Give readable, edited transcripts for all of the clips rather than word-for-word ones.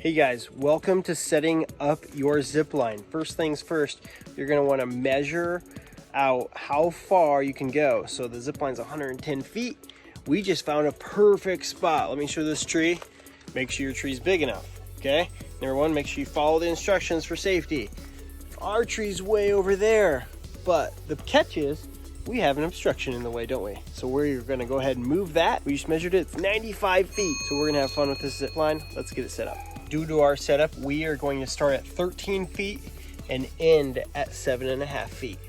Hey guys, welcome to setting up your zip line. First things first, you're gonna wanna measure out how far you can go. So the zip line's 110 feet. We just found a perfect spot. Let me show this tree. Make sure your tree's big enough, okay? Number one, make sure you follow the instructions for safety. Our tree's way over there, but the catch is, we have an obstruction in the way, don't we? So we're gonna go ahead and move that. We just measured it, it's 95 feet. So we're gonna have fun with this zip line. Let's get it set up. Due to our setup, we are going to start at 13 feet and end at 7.5 feet.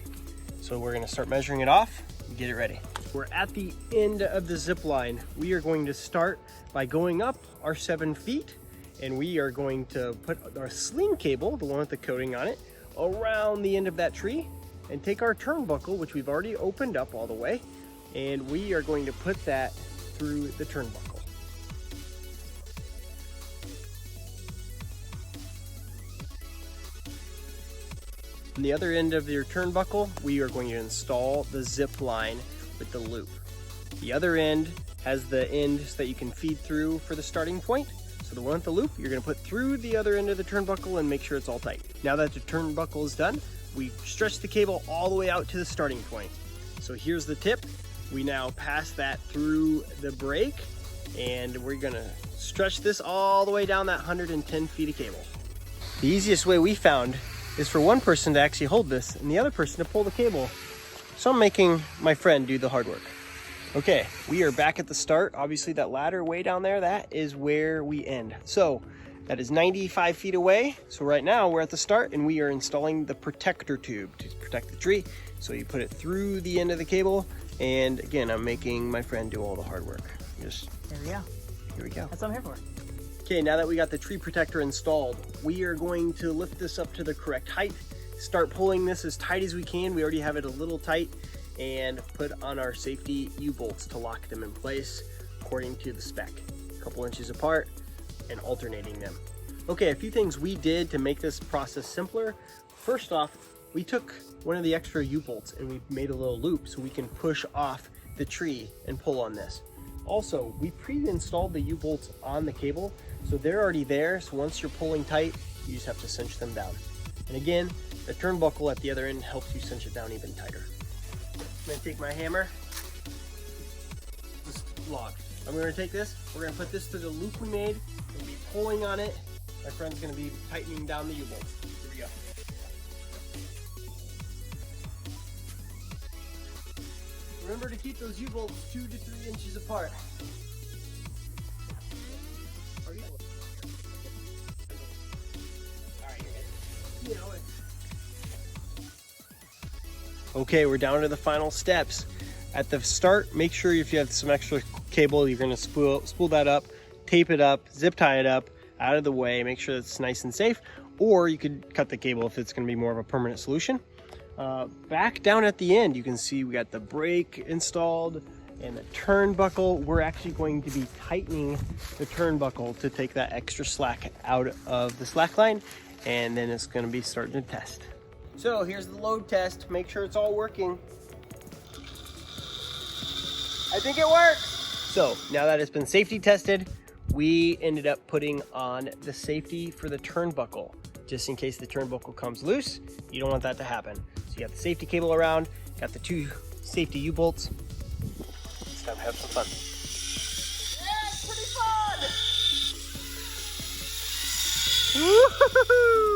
So we're gonna start measuring it off and get it ready. We're at the end of the zip line. We are going to start by going up our 7 feet, and we are going to put our sling cable, the one with the coating on it, around the end of that tree, and take our turnbuckle, which we've already opened up all the way, and we are going to put that through the turnbuckle. On the other end of your turnbuckle, we are going to install the zip line with the loop. The other end has the ends that you can feed through for the starting point. So the one with the loop, you're gonna put through the other end of the turnbuckle and make sure it's all tight. Now that the turnbuckle is done, we stretch the cable all the way out to the starting point. So here's the tip. We now pass that through the brake, and we're gonna stretch this all the way down that 110 feet of cable. The easiest way we found is for one person to actually hold this and the other person to pull the cable. So I'm making my friend do the hard work. Okay, we are back at the start. Obviously that ladder way down there, that is where we end. So that is 95 feet away. So right now we're at the start and we are installing the protector tube to protect the tree. So you put it through the end of the cable. And again, I'm making my friend do all the hard work. Just there we go. Here we go. That's what I'm here for. Okay, now that we got the tree protector installed, we are going to lift this up to the correct height, start pulling this as tight as we can. We already have it a little tight, and put on our safety U-bolts to lock them in place according to the spec. A couple inches apart and alternating them. Okay, a few things we did to make this process simpler. First off, we took one of the extra U-bolts and we made a little loop so we can push off the tree and pull on this. Also, we pre-installed the U-bolts on the cable, so they're already there. So once you're pulling tight, you just have to cinch them down. And again, the turnbuckle at the other end helps you cinch it down even tighter. I'm gonna take my hammer, this log. I'm gonna take this, we're gonna put this to the loop we made, and be pulling on it. My friend's gonna be tightening down the U-bolts. Here we go. Remember to keep those U-bolts 2 to 3 inches apart. Okay, we're down to the final steps. At the start, make sure if you have some extra cable, you're gonna spool that up, tape it up, zip tie it up, out of the way, make sure it's nice and safe, or you could cut the cable if it's gonna be more of a permanent solution. Back down at the end, you can see we got the brake installed and the turnbuckle. We're actually going to be tightening the turnbuckle to take that extra slack out of the slack line, and then it's gonna be starting to test. So here's the load test. Make sure it's all working. I think it works. So now that it's been safety tested, we ended up putting on the safety for the turnbuckle. Just in case the turnbuckle comes loose, you don't want that to happen. So you got the safety cable around, got the 2 safety U-bolts. It's time to have some fun. Yeah, it's pretty fun! Woo-hoo-hoo!